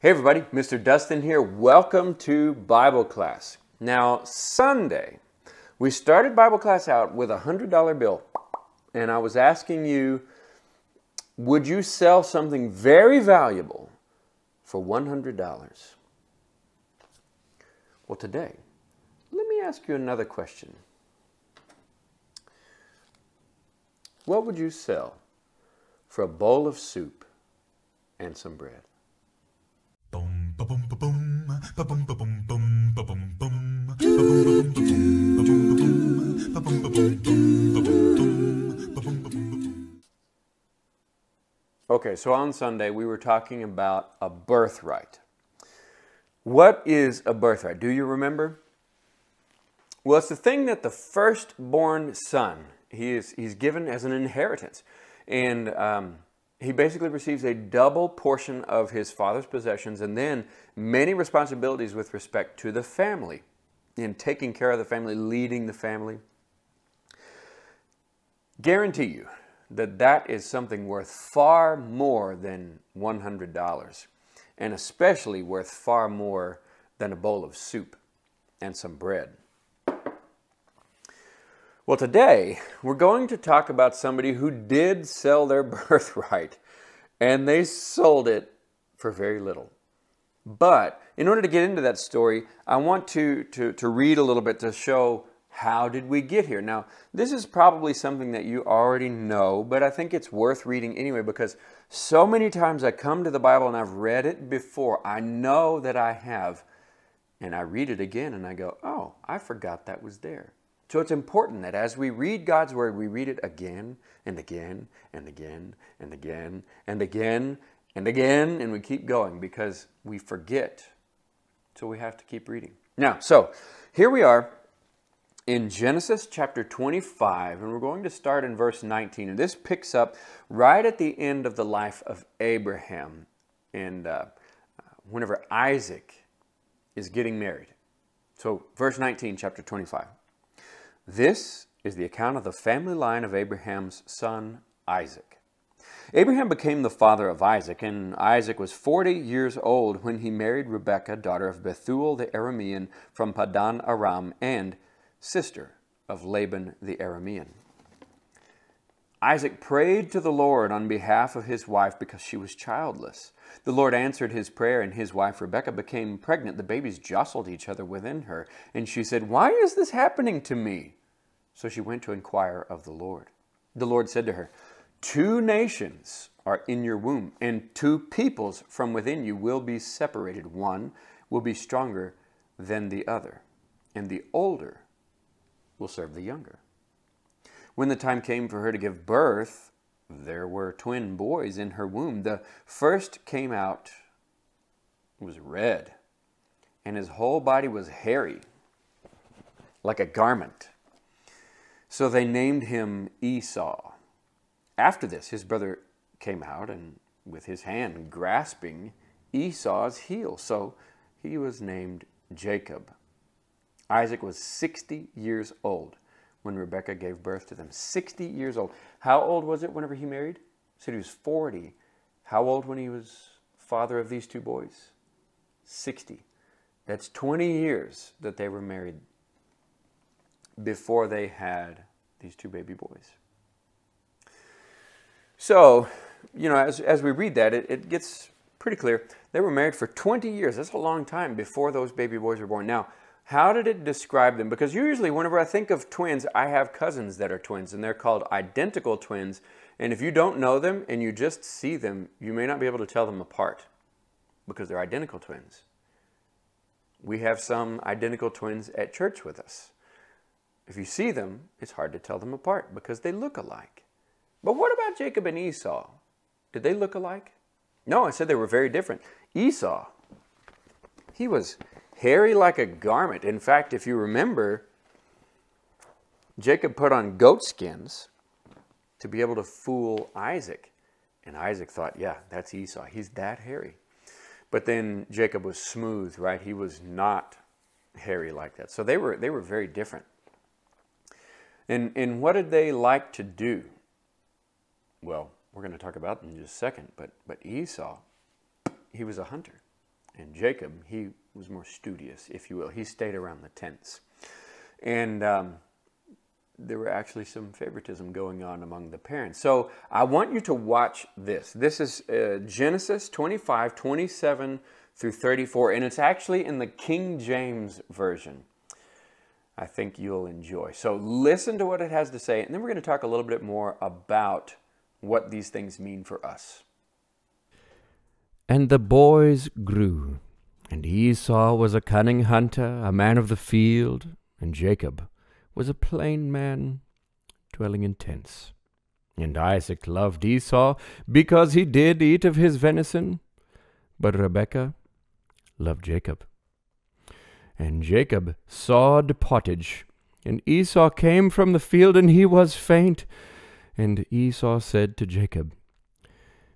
Hey everybody, Mr. Dustin here. Welcome to Bible class. Now, Sunday, we started Bible class out with a $100 bill. And I was asking you, would you sell something very valuable for $100? Well, today, let me ask you another question. What would you sell for a bowl of soup and some bread? Okay, so on Sunday we were talking about a birthright. What is a birthright? Do you remember? Well, it's the thing that the firstborn son, he's given as an inheritance. And he basically receives a double portion of his father's possessions and then many responsibilities with respect to the family, in taking care of the family, leading the family. Guarantee you that that is something worth far more than $100, and especially worth far more than a bowl of soup and some bread. Well, today we're going to talk about somebody who did sell their birthright, and they sold it for very little. But in order to get into that story, I want to read a little bit to show how did we get here. Now, this is probably something that you already know, but I think it's worth reading anyway because so many times I come to the Bible and I've read it before. I know that I have, and I read it again and I go, oh, I forgot that was there. So it's important that as we read God's Word, we read it again and again and again and again and again and again, and we keep going because we forget. So we have to keep reading. Now, so here we are in Genesis chapter 25, and we're going to start in verse 19. And this picks up right at the end of the life of Abraham, and whenever Isaac is getting married. So verse 19, chapter 25. This is the account of the family line of Abraham's son, Isaac. Abraham became the father of Isaac, and Isaac was 40 years old when he married Rebekah, daughter of Bethuel the Aramean from Paddan Aram, and sister of Laban the Aramean. Isaac prayed to the Lord on behalf of his wife because she was childless. The Lord answered his prayer, and his wife Rebekah became pregnant. The babies jostled each other within her, and she said, "Why is this happening to me?" So she went to inquire of the Lord. The Lord said to her, "Two nations are in your womb, and two peoples from within you will be separated. One will be stronger than the other, and the older will serve the younger." When the time came for her to give birth, there were twin boys in her womb. The first came out, was red, and his whole body was hairy, like a garment. So they named him Esau. After this, his brother came out, and with his hand grasping Esau's heel. So he was named Jacob. Isaac was 60 years old when Rebekah gave birth to them. 60 years old. How old was it whenever he married? He said he was 40. How old when he was father of these two boys? 60. That's 20 years that they were married before they had these two baby boys. So, you know, as we read that, it gets pretty clear. They were married for 20 years. That's a long time before those baby boys were born. Now, how did it describe them? Because usually whenever I think of twins, I have cousins that are twins, and they're called identical twins. And if you don't know them and you just see them, you may not be able to tell them apart because they're identical twins. We have some identical twins at church with us. If you see them, it's hard to tell them apart because they look alike. But what about Jacob and Esau? Did they look alike? No, I said they were very different. Esau, he was hairy like a garment. In fact, if you remember, Jacob put on goat skins to be able to fool Isaac. And Isaac thought, yeah, that's Esau. He's that hairy. But then Jacob was smooth, right? He was not hairy like that. So they were very different. And what did they like to do? Well, we're going to talk about them in just a second. But Esau, he was a hunter. And Jacob, he was more studious, if you will. He stayed around the tents. And there were actually some favoritism going on among the parents. So I want you to watch this. This is Genesis 25, 27 through 34, and it's actually in the King James Version. I think you'll enjoy. So listen to what it has to say, and then we're going to talk a little bit more about what these things mean for us. And the boys grew, and Esau was a cunning hunter, a man of the field, and Jacob was a plain man, dwelling in tents. And Isaac loved Esau, because he did eat of his venison, but Rebekah loved Jacob. And Jacob sawed pottage, and Esau came from the field, and he was faint. And Esau said to Jacob,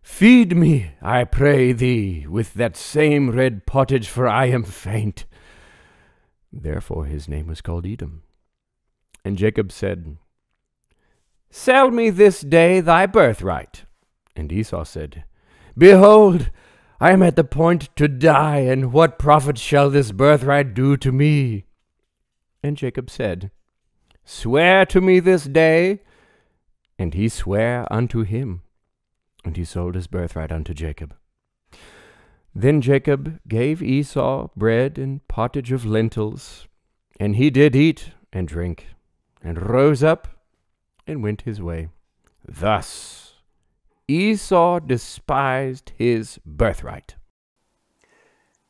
Feed me, I pray thee, with that same red pottage, for I am faint. Therefore his name was called Edom. And Jacob said, Sell me this day thy birthright. And Esau said, Behold, I am at the point to die, and what profit shall this birthright do to me? And Jacob said, Swear to me this day. And he sware unto him, and he sold his birthright unto Jacob. Then Jacob gave Esau bread and pottage of lentils, and he did eat and drink, and rose up and went his way. Thus Esau despised his birthright.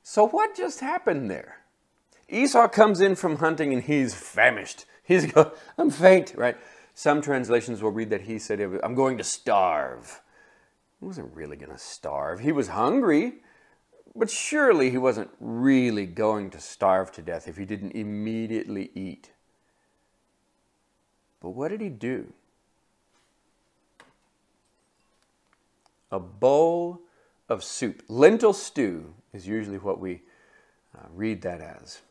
So what just happened there? Esau comes in from hunting and he's famished. He's going, I'm faint, right? Some translations will read that he said, I'm going to starve. He wasn't really going to starve. He was hungry, but surely he wasn't really going to starve to death if he didn't immediately eat. But what did he do? A bowl of soup. Lentil stew is usually what we read that as.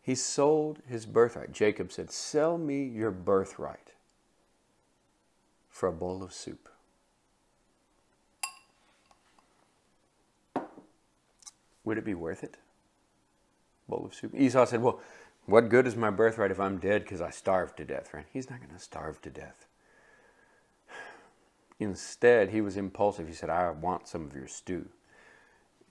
He sold his birthright. Jacob said, Sell me your birthright for a bowl of soup. Would it be worth it? Bowl of soup. Esau said, well, what good is my birthright if I'm dead because I starved to death, right? He's not going to starve to death. Instead, he was impulsive. He said, I want some of your stew.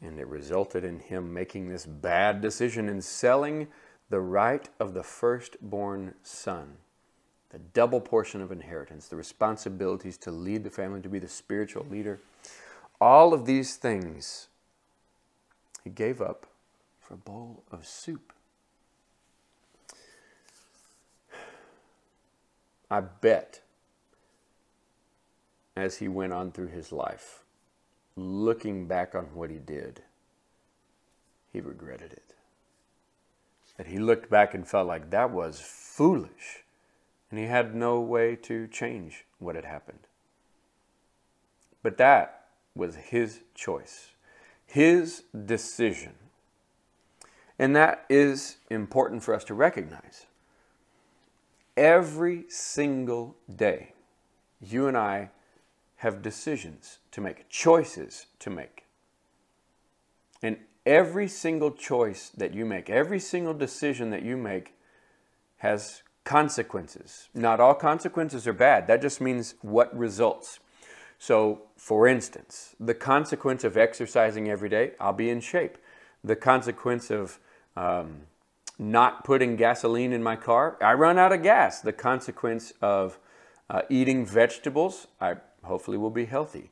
And it resulted in him making this bad decision in selling the right of the firstborn son, the double portion of inheritance, the responsibilities to lead the family, to be the spiritual leader. All of these things he gave up for a bowl of soup. I bet as he went on through his life, looking back on what he did, he regretted it. That he looked back and felt like that was foolish, and he had no way to change what had happened. But that was his choice, his decision. And that is important for us to recognize. Every single day, you and I have decisions to make, choices to make. And every single choice that you make, every single decision that you make has consequences. Not all consequences are bad. That just means what results. So, for instance, the consequence of exercising every day, I'll be in shape. The consequence of not putting gasoline in my car, I run out of gas. The consequence of eating vegetables, I hopefully will be healthy.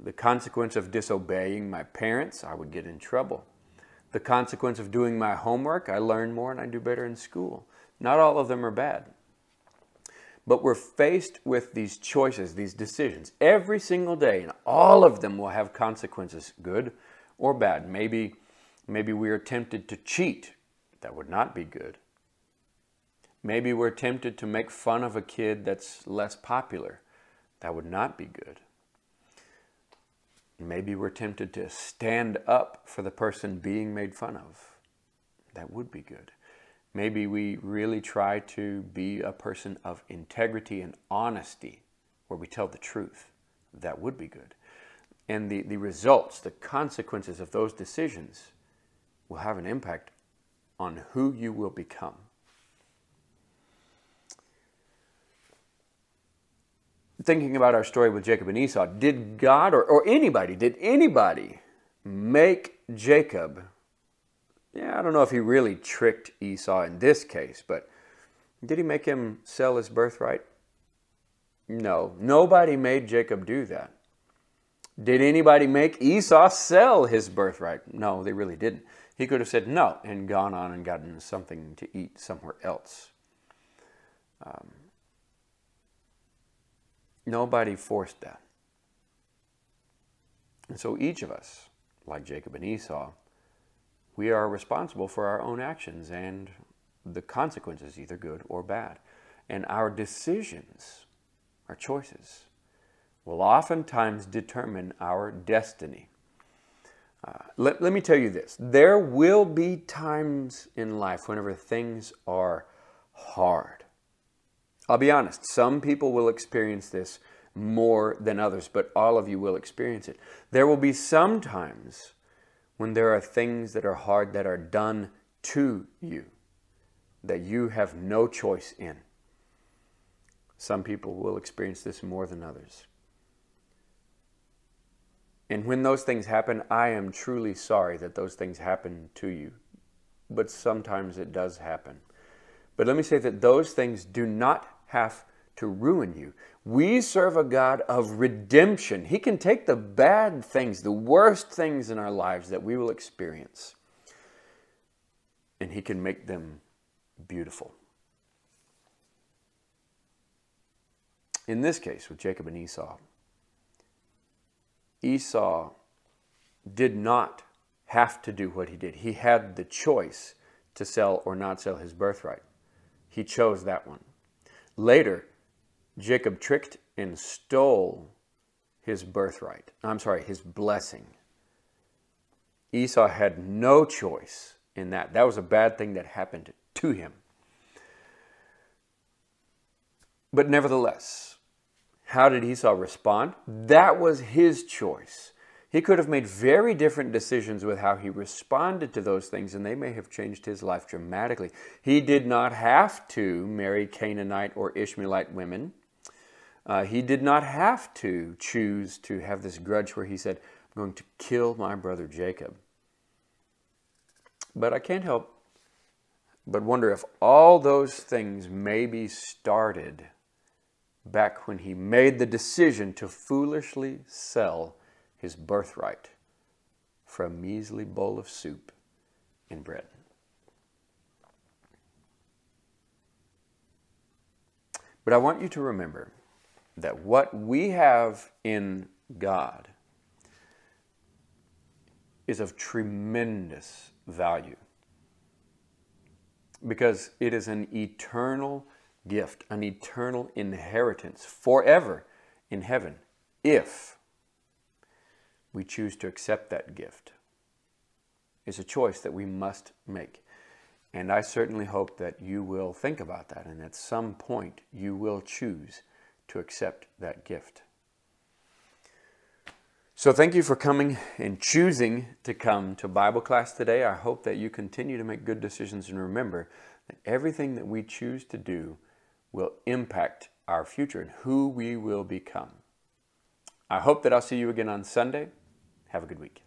The consequence of disobeying my parents, I would get in trouble. The consequence of doing my homework, I learn more and I do better in school. Not all of them are bad. But we're faced with these choices, these decisions, every single day, and all of them will have consequences, good or bad. Maybe we are tempted to cheat. That would not be good. Maybe we're tempted to make fun of a kid that's less popular. That would not be good. Maybe we're tempted to stand up for the person being made fun of. That would be good. Maybe we really try to be a person of integrity and honesty, where we tell the truth. That would be good. And the results, the consequences of those decisions will have an impact on who you will become. Thinking about our story with Jacob and Esau, did God or anybody, did anybody make Jacob, I don't know if he really tricked Esau in this case, but did he make him sell his birthright? No, nobody made Jacob do that. Did anybody make Esau sell his birthright? No, they really didn't. He could have said no and gone on and gotten something to eat somewhere else. Nobody forced that. And so each of us, like Jacob and Esau, we are responsible for our own actions and the consequences, either good or bad. And our decisions, our choices, will oftentimes determine our destiny. Let me tell you this. There will be times in life whenever things are hard. I'll be honest, some people will experience this more than others, but all of you will experience it. There will be some times when there are things that are hard that are done to you that you have no choice in. Some people will experience this more than others. And when those things happen, I am truly sorry that those things happen to you. But sometimes it does happen. But let me say that those things do not have to ruin you. We serve a God of redemption. He can take the bad things, the worst things in our lives that we will experience, and He can make them beautiful. In this case, with Jacob and Esau, Esau did not have to do what he did. He had the choice to sell or not sell his birthright. He chose that one. Later, Jacob tricked and stole his birthright. His blessing. Esau had no choice in that. That was a bad thing that happened to him. But nevertheless, how did Esau respond? That was his choice. He could have made very different decisions with how he responded to those things, and they may have changed his life dramatically. He did not have to marry Canaanite or Ishmaelite women. He did not have to choose to have this grudge where he said, I'm going to kill my brother Jacob. But I can't help but wonder if all those things maybe started back when he made the decision to foolishly sell his birthright for a measly bowl of soup and bread. But I want you to remember that what we have in God is of tremendous value, because it is an eternal gift, an eternal inheritance forever in heaven, if we choose to accept that gift. It's a choice that we must make. And I certainly hope that you will think about that, and at some point you will choose to accept that gift. So thank you for coming and choosing to come to Bible class today. I hope that you continue to make good decisions, and remember that everything that we choose to do will impact our future and who we will become. I hope that I'll see you again on Sunday. Have a good week.